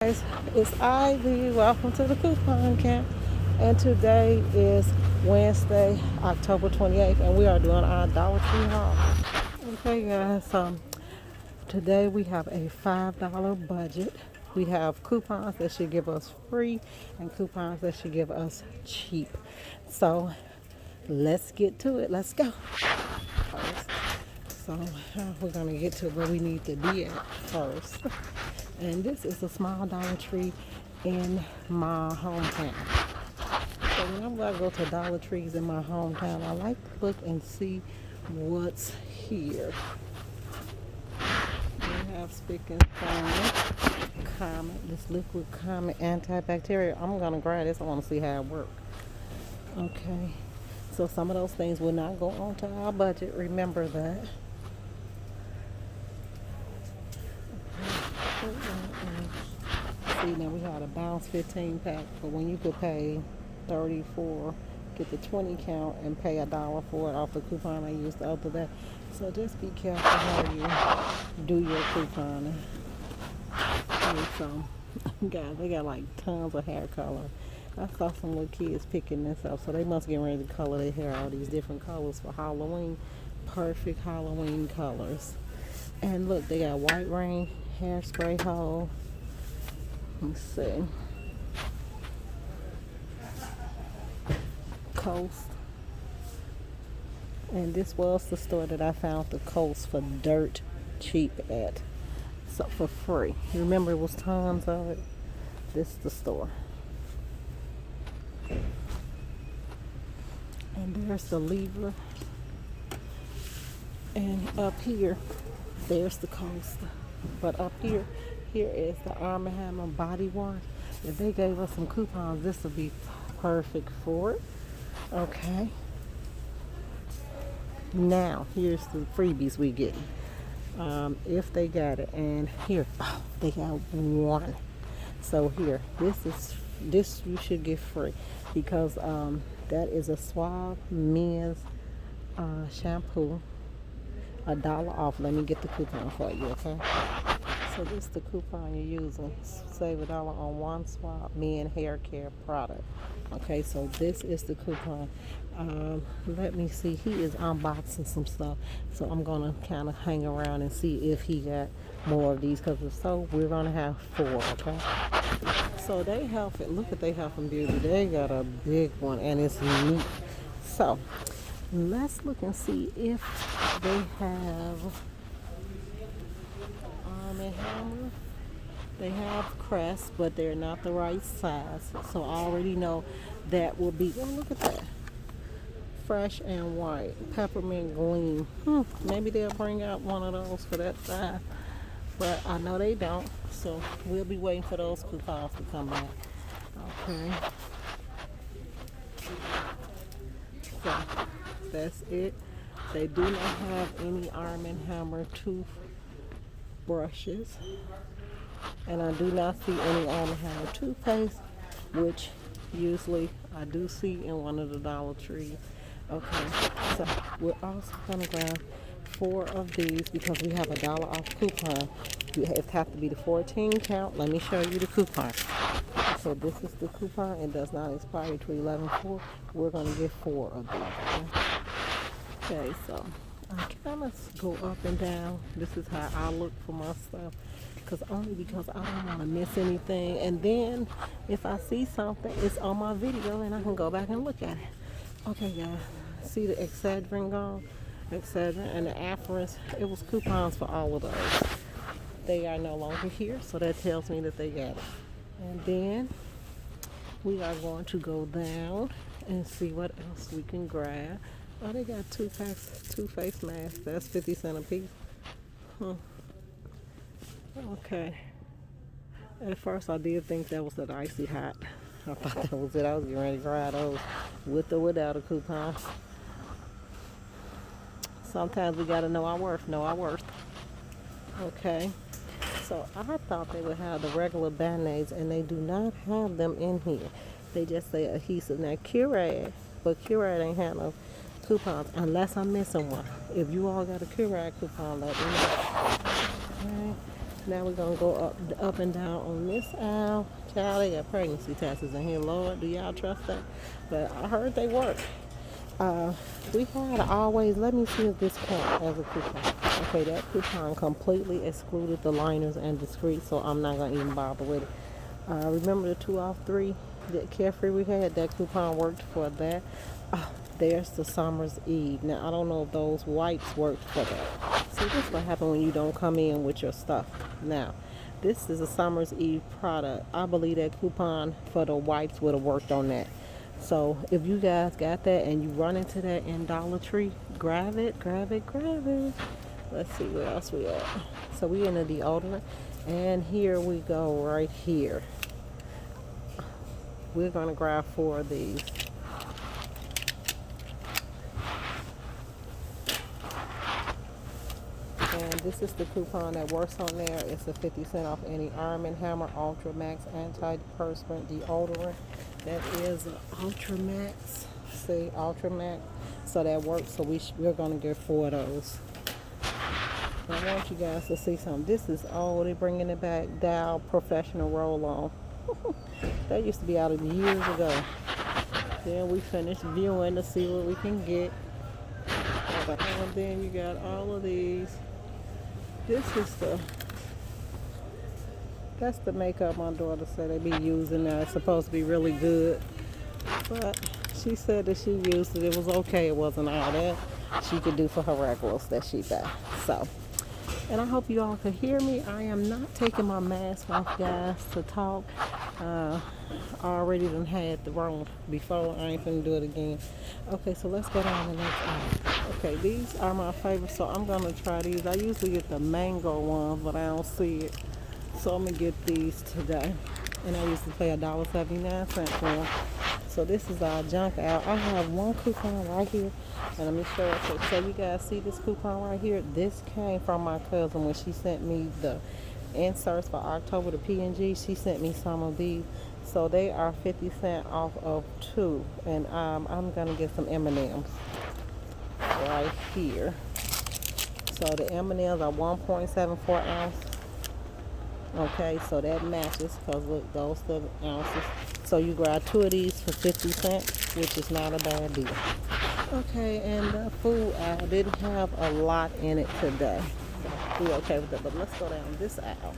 Guys, it's Ivy. Welcome to the coupon camp. And today is Wednesday, October 28th, and we are doing our Dollar Tree haul. Okay, guys, today we have a $5 budget. We have coupons that should give us free and coupons that should give us cheap. So let's get to it. Let's go. So we're going to get to where we need to be at first. And this is a small Dollar Tree in my hometown. So whenever I go to Dollar Trees in my hometown, I like to look and see what's here. We have Spick and Span, Comet, this liquid Comet antibacterial. I'm gonna grab this. I want to see how it works. Okay. So some of those things will not go onto our budget. Remember that. See, now we had a bounce 15 pack, but when you could pay 34, get the 20 count and pay $1 for it off the coupon I used the other day. So just be careful how you do your couponing. And so, guys, they got like tons of hair color. I saw some little kids picking this up, so they must get ready to color their hair all these different colors for Halloween. Perfect Halloween colors. And look, they got White Rain hairspray hole. Let's see. Coast. And this was the store that I found the Coast for dirt cheap at. So for free. Remember, it was tons of it. This is the store. And there's the lever. And up here, there's the Coast. But up here is the Arm & Hammer body wash. If they gave us some coupons, this would be perfect for it. Okay. Now, here's the freebies we get. If they got it. And here, they got one. So here, this you should get free. Because that is a Suave men's shampoo. $1 off. Let me get the coupon for you, okay? So this is the coupon you're using. Save $1 on one Suave men hair care product. Okay, so this is the coupon. Let me see. He is unboxing some stuff, so I'm gonna kind of hang around and see if he got more of these. Because if so, we're gonna have 4. Okay. So they health. Look at they health and beauty. They got a big one, and it's neat. So let's look and see if they have Arm & Hammer. They have Crest, but they're not the right size. So I already know that will be, oh, look at that. Fresh and white. Peppermint gleam. Maybe they'll bring out one of those for that size. But I know they don't. So we'll be waiting for those coupons to come back. Okay. So that's it. They do not have any Arm & Hammer toothbrushes. And I do not see any Arm & Hammer toothpaste, which usually I do see in one of the Dollar Trees. Okay, so we're also going to grab 4 of these because we have $1 off coupon. It has to be the 14 count. Let me show you the coupon. So this is the coupon. It does not expire to 11/4. We're going to get 4 of these. Okay, so I kind of go up and down. This is how I look for my stuff. Only because I don't want to miss anything. And then if I see something, it's on my video and I can go back and look at it. Okay, guys. See the Excedrin gone? Excedrin and the Afferents. It was coupons for all of those. They are no longer here, so that tells me that they got it. And then we are going to go down and see what else we can grab. Oh, they got 2 packs, 2 face masks. That's 50 cents a piece. Okay. At first I did think that was an icy hot. I thought that was it. I was getting ready to grab those with or without a coupon. Sometimes we gotta know our worth. Okay. So I thought they would have the regular band-aids, and they do not have them in here. They just say adhesive. Now Curad, but Curad ain't have no coupons unless I'm missing one. If you all got a Curad coupon, let me know. Okay. Now we're gonna go up and down on this aisle. Child, they got pregnancy tests in here. Lord, do y'all trust that? But I heard they work. Uh, we had always, let me see if this counts as a coupon. Okay, that coupon completely excluded the liners and discreet, so I'm not going to even bother with it. Remember the 2 off 3 that Carefree we had? That coupon worked for that. Oh, there's the Summer's Eve. Now, I don't know if those wipes worked for that. See, this is what happens when you don't come in with your stuff. Now, this is a Summer's Eve product. I believe that coupon for the wipes would have worked on that. So if you guys got that and you run into that in Dollar Tree, grab it, grab it, grab it. Let's see where else we at. So we in the deodorant, and here we go right here. We're gonna grab 4 of these. And this is the coupon that works on there. It's a 50 cent off any Arm & Hammer Ultra Max antiperspirant deodorant. That is an Ultra Max. See, Ultra Max. So that works. So we're going to get 4 of those. I want you guys to see something. This is, oh, they're bringing it back. Dow Professional Roll-On. That used to be out of years ago. Then we finished viewing to see what we can get. And then you got all of these. This is that's the makeup my daughter said they be using now. It's supposed to be really good. But she said that she used it. It was okay. It wasn't all that she could do for her regulars that she buy. So, and I hope you all could hear me. I am not taking my mask off, guys, to talk. I already done had the wrong before. I ain't finna do it again. Okay, so let's go down the next aisle. Okay, these are my favorites, so I'm gonna try these. I usually get the mango ones, but I don't see it. So I'm gonna get these today. And I used to pay $1.79 for them. So this is our junk out. I have one coupon right here. And let me show it. So you guys see this coupon right here? This came from my cousin when she sent me the inserts for October, the P&G. She sent me some of these. So they are 50 cents off of 2. And I'm gonna get some M&Ms right here. So the M&Ms are 1.74 ounce. Okay, so that matches because look, those the ounces. So you grab 2 of these for 50 cents, which is not a bad deal. Okay, and the food aisle didn't have a lot in it today. So we're okay with that, but let's go down this aisle.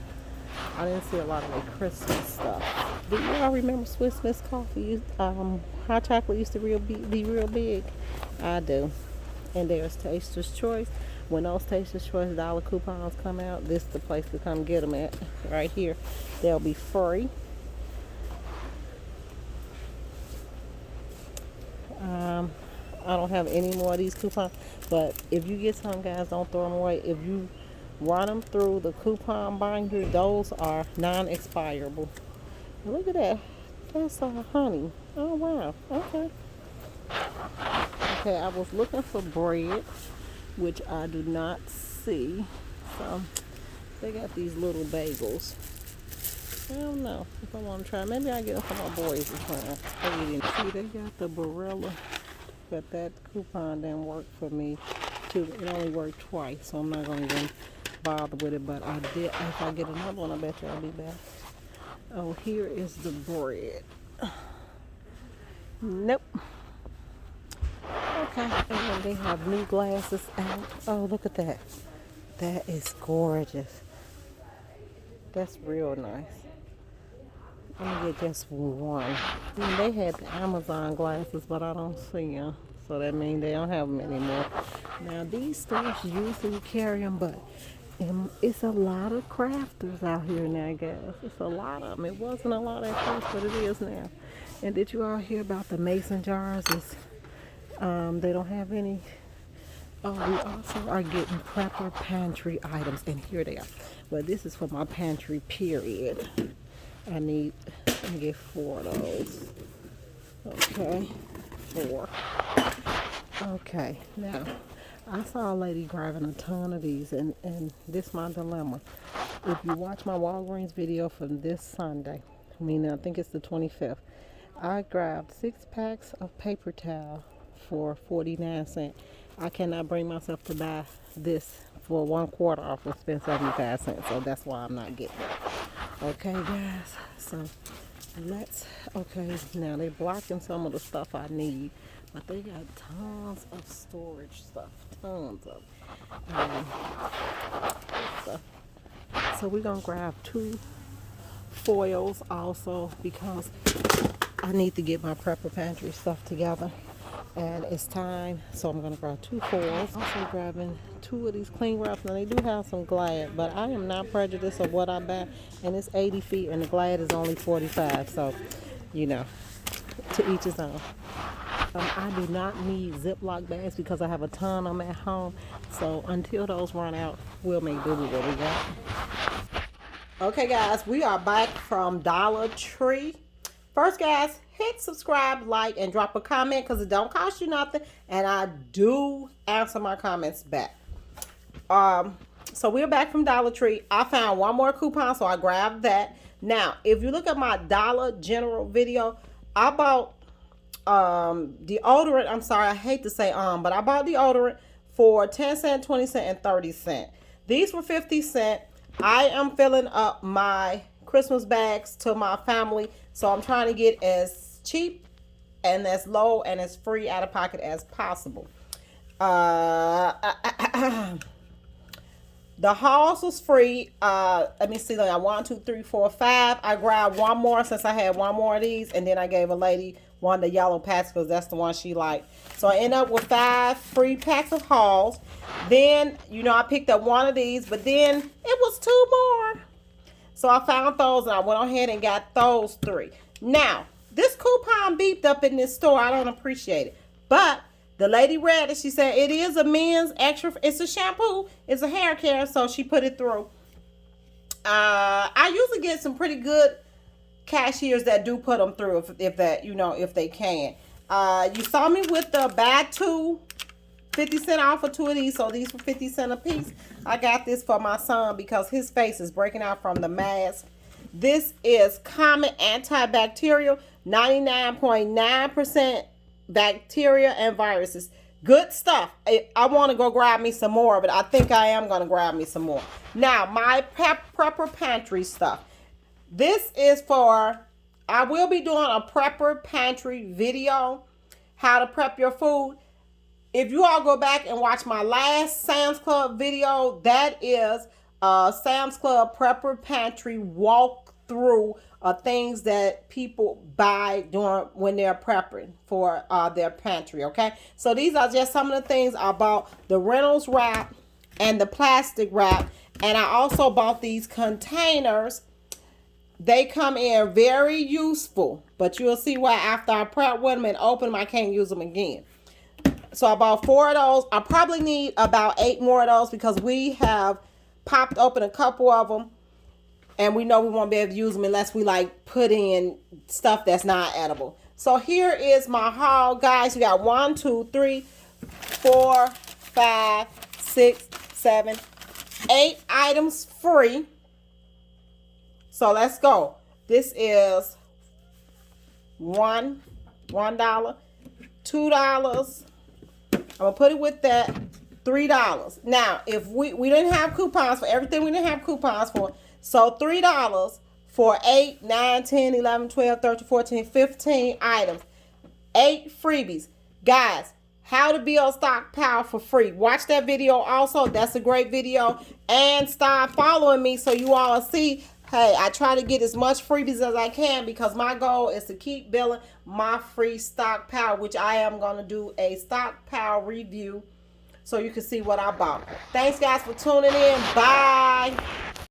I didn't see a lot of the Christmas stuff. Do you all remember Swiss Miss Coffee? Hot chocolate used to be real big. I do. And there's Taster's Choice. When those Taster's Choice dollar coupons come out, this is the place to come get them at. Right here. They'll be free. I don't have any more of these coupons, but if you get some, guys, don't throw them away. If you run them through the coupon binder, those are non-expirable. Look at that. That's honey. Oh, wow. Okay. Okay, I was looking for bread, which I do not see. So they got these little bagels. I don't know if I want to try. Maybe I get them for my boys to try. See, they got the Barilla, but that coupon didn't work for me. Too. It only worked twice, so I'm not going to bother with it. But I did. If I get another one, I bet you I'll be back. Oh, here is the bread. Nope. Okay, and they have new glasses out. Oh, look at that. That is gorgeous. That's real nice. I'm gonna get just one. And they had the Amazon glasses, but I don't see them. So that means they don't have them anymore. Now, these stores usually carry them, but it's a lot of crafters out here now, guys. It's a lot of them. It wasn't a lot at first, but it is now. And did you all hear about the mason jars? They don't have any. Oh, we also are getting prepper pantry items, and here they are. Well, this is for my pantry, period. I need to get 4 of those. Okay, 4. Okay, now, I saw a lady grabbing a ton of these, and this is my dilemma. If you watch my Walgreens video from this Sunday, I think it's the 25th, I grabbed 6 packs of paper towel for 49 cents. I cannot bring myself to buy this for 1/4 off and spend 75 cents. So that's why I'm not getting it. Okay, guys. So okay, now they're blocking some of the stuff I need, but they got tons of storage stuff. Tons of. So, so we're going to grab 2 foils also because I need to get my prepper pantry stuff together. And it's time, so I'm gonna grab 2 foils. Also grabbing 2 of these cling wraps. Now they do have some Glad, but I am not prejudiced of what I buy. And it's 80 feet, and the Glad is only 45. So, you know, to each his own. I do not need Ziploc bags because I have a ton of them at home. So until those run out, we'll make do with what we got. Okay, guys, we are back from Dollar Tree. First, guys, hit subscribe, like, and drop a comment because it don't cost you nothing. And I do answer my comments back. So we're back from Dollar Tree. I found 1 more coupon, so I grabbed that. Now, if you look at my Dollar General video, I bought deodorant. I'm sorry, I hate to say but I bought deodorant for 10 cents, 20 cents, and 30 cents. These were 50 cents. I am filling up my Christmas bags to my family, so I'm trying to get as cheap and as low and as free out of pocket as possible. The hauls was free. Let me see, like 1, 2, 3, 4, 5. I grabbed 1 more since I had 1 more of these, and then I gave a lady one of the yellow packs because that's the one she liked. So I ended up with 5 free packs of hauls. Then, you know, I picked up 1 of these, but then it was 2 more. So I found those and I went ahead and got those 3. Now, this coupon beeped up in this store. I don't appreciate it. But the lady read it. She said it is a men's extra. It's a shampoo. It's a hair care. So she put it through. I usually get some pretty good cashiers that do put them through if that, you know, if they can. You saw me with the buy 2, 50 cent off for 2 of these. So these were 50 cents a piece. I got this for my son because his face is breaking out from the mask. This is Common Antibacterial, 99.9% bacteria and viruses. Good stuff. I want to go grab me some more, but I think I am going to grab me some more. Now, my prepper pantry stuff. This is for, I will be doing a prepper pantry video, how to prep your food. If you all go back and watch my last Sam's Club video, that is Sam's Club Prepper Pantry walkthrough of things that people buy when they're prepping for their pantry, okay? So these are just some of the things I bought. The Reynolds wrap and the plastic wrap. And I also bought these containers. They come in very useful. But you'll see why after I prep with them and open them, I can't use them again. So I bought 4 of those. I probably need about 8 more of those because we have popped open a couple of them. And we know we won't be able to use them unless we like put in stuff that's not edible. So here is my haul, guys. We got 1, 2, 3, 4, 5, 6, 7, 8 items free. So let's go. This is $1, $2. I'm going to put it with that, $3. Now, if we didn't have coupons for everything, we didn't have coupons for. So $3 for 8, 9, 10, 11, 12, 13, 14, 15 items. 8 freebies. Guys, how to build Stockpile for free. Watch that video also. That's a great video. And start following me so you all see, hey, I try to get as much freebies as I can because my goal is to keep building my free Stockpile, which I am going to do a Stockpile review so you can see what I bought. Thanks, guys, for tuning in. Bye.